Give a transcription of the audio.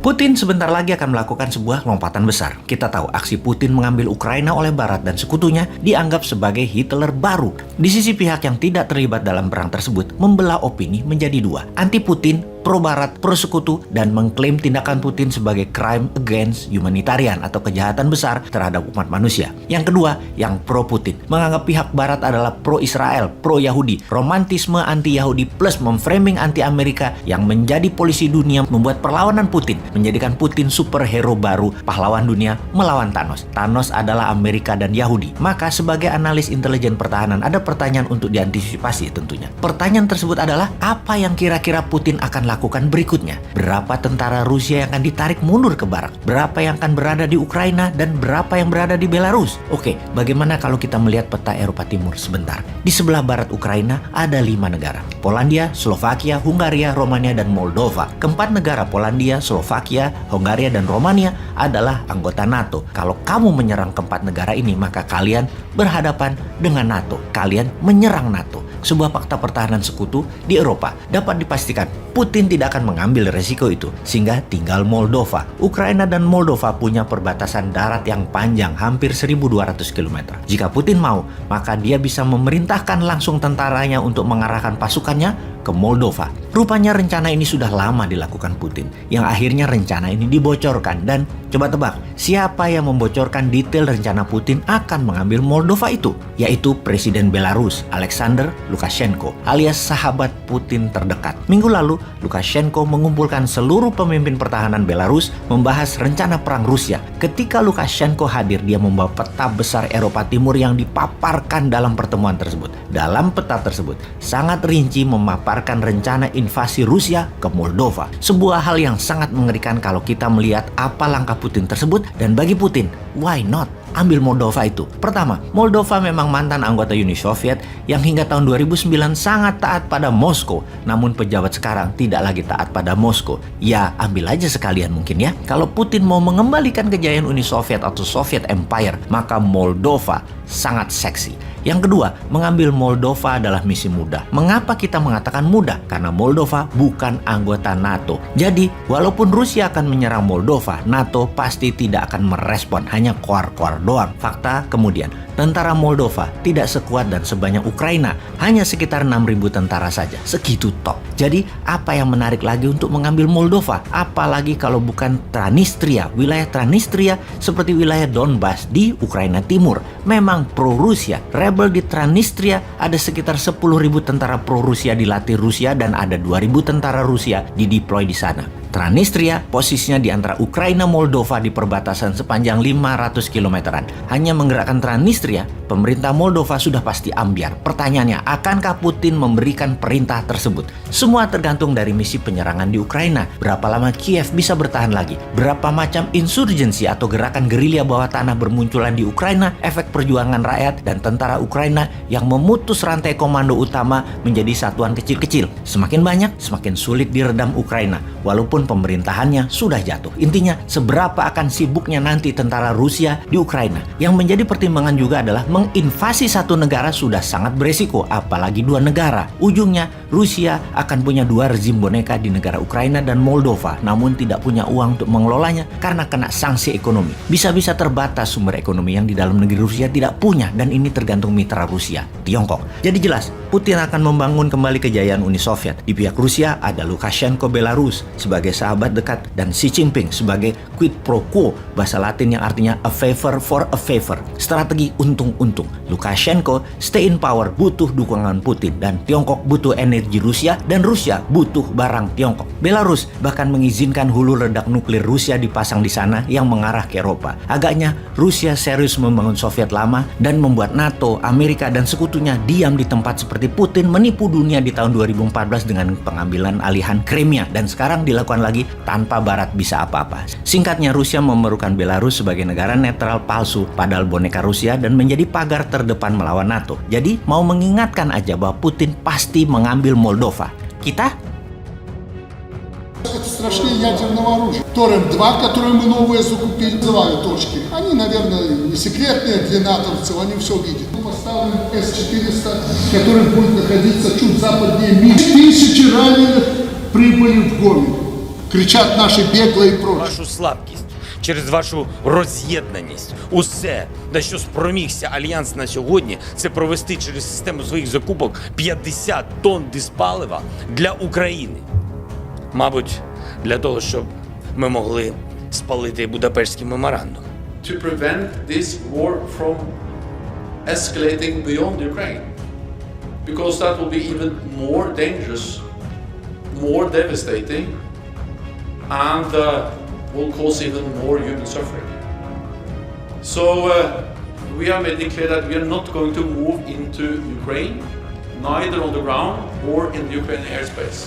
Putin sebentar lagi akan melakukan sebuah lompatan besar. Kita tahu aksi Putin mengambil Ukraina oleh Barat dan sekutunya dianggap sebagai Hitler baru. Di sisi pihak yang tidak terlibat dalam perang tersebut membelah opini menjadi dua. Anti Putin, pro Barat, pro sekutu, dan mengklaim tindakan Putin sebagai crime against humanitarian atau kejahatan besar terhadap umat manusia. Yang kedua, yang pro Putin, menganggap pihak Barat adalah pro Israel, pro Yahudi, romantisme anti Yahudi plus memframing anti Amerika yang menjadi polisi dunia membuat perlawanan Putin, menjadikan Putin superhero baru, pahlawan dunia melawan Thanos. Thanos adalah Amerika dan Yahudi. Maka sebagai analis intelijen pertahanan ada pertanyaan untuk diantisipasi tentunya. Pertanyaan tersebut adalah apa yang kira-kira Putin akan lakukan berikutnya? Berapa tentara Rusia yang akan ditarik mundur ke barat? Berapa yang akan berada di Ukraina dan berapa yang berada di Belarus? Oke, bagaimana kalau kita melihat peta Eropa Timur sebentar? Di sebelah barat Ukraina ada 5 negara. Polandia, Slovakia, Hungaria, Romania, dan Moldova. Keempat negara Polandia, Slovakia, Hungaria, dan Romania adalah anggota NATO. Kalau kamu menyerang keempat negara ini, maka kalian berhadapan dengan NATO. Kalian menyerang NATO. Sebuah fakta pertahanan sekutu di Eropa. Dapat dipastikan Putin tidak akan mengambil resiko itu, sehingga tinggal Moldova. Ukraina dan Moldova punya perbatasan darat yang panjang, hampir 1.200 km. Jika Putin mau, maka dia bisa memerintahkan langsung tentaranya untuk mengarahkan pasukannya ke Moldova. Rupanya rencana ini sudah lama dilakukan Putin, yang akhirnya rencana ini dibocorkan. Dan coba tebak, siapa yang membocorkan detail rencana Putin akan mengambil Moldova itu? Yaitu Presiden Belarus, Alexander Lukashenko, alias sahabat Putin terdekat. Minggu lalu, Lukashenko mengumpulkan seluruh pemimpin pertahanan Belarus membahas rencana perang Rusia. Ketika Lukashenko hadir, dia membawa peta besar Eropa Timur yang dipaparkan dalam pertemuan tersebut. Dalam peta tersebut, sangat rinci memaparkan rencana invasi Rusia ke Moldova. Sebuah hal yang sangat mengerikan kalau kita melihat apa langkah Putin tersebut. Dan bagi Putin, why not? Ambil Moldova itu. Pertama, Moldova memang mantan anggota Uni Soviet yang hingga tahun 2009 sangat taat pada Moskow. Namun pejabat sekarang tidak lagi taat pada Moskow. Ya, ambil aja sekalian mungkin ya. Kalau Putin mau mengembalikan kejayaan Uni Soviet atau Soviet Empire, maka Moldova sangat seksi. Yang kedua, mengambil Moldova adalah misi mudah. Mengapa kita mengatakan mudah? Karena Moldova bukan anggota NATO. Jadi, walaupun Rusia akan menyerang Moldova, NATO pasti tidak akan merespon, hanya koar-koar doang. Fakta kemudian, tentara Moldova tidak sekuat dan sebanyak Ukraina, hanya sekitar 6.000 tentara saja. Segitu top. Jadi, apa yang menarik lagi untuk mengambil Moldova? Apalagi kalau bukan Transnistria. Wilayah Transnistria seperti wilayah Donbas di Ukraina Timur memang pro-Rusia. Rebel di Transnistria ada sekitar 10.000 tentara pro-Rusia dilatih Rusia dan ada 2.000 tentara Rusia dideploy di sana. Transnistria posisinya di antara Ukraina Moldova di perbatasan sepanjang 500 kilometeran. Hanya menggerakkan Transnistria, pemerintah Moldova sudah pasti ambyar. Pertanyaannya, akankah Putin memberikan perintah tersebut? Semua tergantung dari misi penyerangan di Ukraina. Berapa lama Kiev bisa bertahan lagi? Berapa macam insurgensi atau gerakan gerilya bawah tanah bermunculan di Ukraina? Efek perjuangan rakyat dan tentara Ukraina yang memutus rantai komando utama menjadi satuan kecil-kecil. Semakin banyak, semakin sulit diredam Ukraina. Walaupun pemerintahannya sudah jatuh. Intinya, seberapa akan sibuknya nanti tentara Rusia di Ukraina. Yang menjadi pertimbangan juga adalah menginvasi satu negara sudah sangat beresiko, apalagi 2 negara. Ujungnya, Rusia akan punya 2 rezim boneka di negara Ukraina dan Moldova, namun tidak punya uang untuk mengelolanya karena kena sanksi ekonomi. Bisa-bisa terbatas sumber ekonomi yang di dalam negeri Rusia tidak punya, dan ini tergantung mitra Rusia, Tiongkok. Jadi jelas, Putin akan membangun kembali kejayaan Uni Soviet. Di pihak Rusia ada Lukashenko Belarus sebagai sahabat dekat dan Xi Jinping sebagai quid pro quo, bahasa Latin yang artinya a favor for a favor, strategi untung-untung. Lukashenko stay in power butuh dukungan Putin, dan Tiongkok butuh energi Rusia dan Rusia butuh barang Tiongkok. Belarus bahkan mengizinkan hulu ledak nuklir Rusia dipasang di sana yang mengarah ke Eropa. Agaknya Rusia serius membangun Soviet lama dan membuat NATO, Amerika dan sekutunya diam di tempat seperti Putin menipu dunia di tahun 2014 dengan pengambilan alihan Crimea, dan sekarang dilakukan lagi tanpa Barat bisa apa-apa. Singkatnya, Rusia memerlukan Belarus sebagai negara netral palsu padahal boneka Rusia dan menjadi pagar terdepan melawan NATO. Jadi mau mengingatkan aja bahwa Putin pasti mengambil Moldova. Kita страшнее ядерного оружия. Торрент-2, которые мы новые закупили, называют точки. Они, наверное, не секретные для натовцев, они все видят. Мы поставим С-400, который будет находиться чуть западнее Минска. 1000 раненых прибыли в Гомель. кричат наши беглые и прочее. Вашу слабкість, через вашу роз'єднаність. Усе, на що спромігся Альянс на сьогодні, це провести через систему своїх закупок 50 тонн диспалива для України. Мабуть, для того, щоб ми могли спалити Будапештський меморандум. To prevent this war from escalating beyond Ukraine. Because that will be even more dangerous, more devastating, and will cause even more human suffering. So we have made it clear that we are not going to move into Ukraine, neither on the ground or in the Ukrainian airspace.